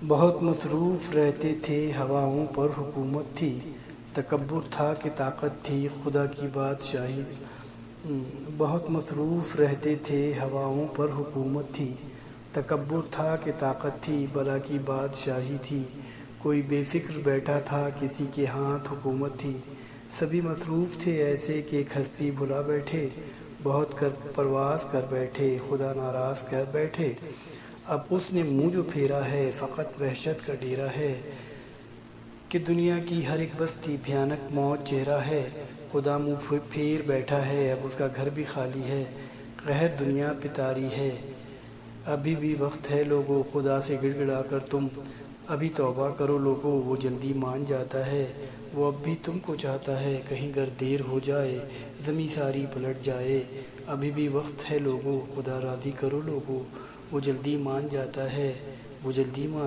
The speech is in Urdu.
بہت مصروف رہتے تھے ہواؤں پر حکومت تھی، تکبر تھا کہ طاقت تھی خدا کی بادشاہی۔ بہت مصروف رہتے تھے ہواؤں پر حکومت تھی، تکبر تھا کہ طاقت تھی بلا کی بادشاہی تھی۔ کوئی بے فکر بیٹھا تھا کسی کے ہاتھ حکومت تھی، سبھی مصروف تھے ایسے کہ ایک ہستی بھلا بیٹھے، بہت کر پرواز کر بیٹھے خدا ناراض کر بیٹھے۔ اب اس نے منہ جو پھیرا ہے فقط وحشت کا ڈیرا ہے، کہ دنیا کی ہر ایک بستی بھیانک موت چہرہ ہے۔ خدا منہ پھیر بیٹھا ہے اب اس کا گھر بھی خالی ہے، قہر دنیا پہ طاری ہے۔ ابھی بھی وقت ہے لوگو خدا سے گڑ گڑا کر تم ابھی توبہ کرو لوگو، وہ جلدی مان جاتا ہے، وہ اب بھی تم کو چاہتا ہے، کہیں گر دیر ہو جائے زمیں ساری پلٹ جائے۔ ابھی بھی وقت ہے لوگو خدا راضی کرو لوگو، وہ جلدی مان جاتا ہے، وہ جلدی مان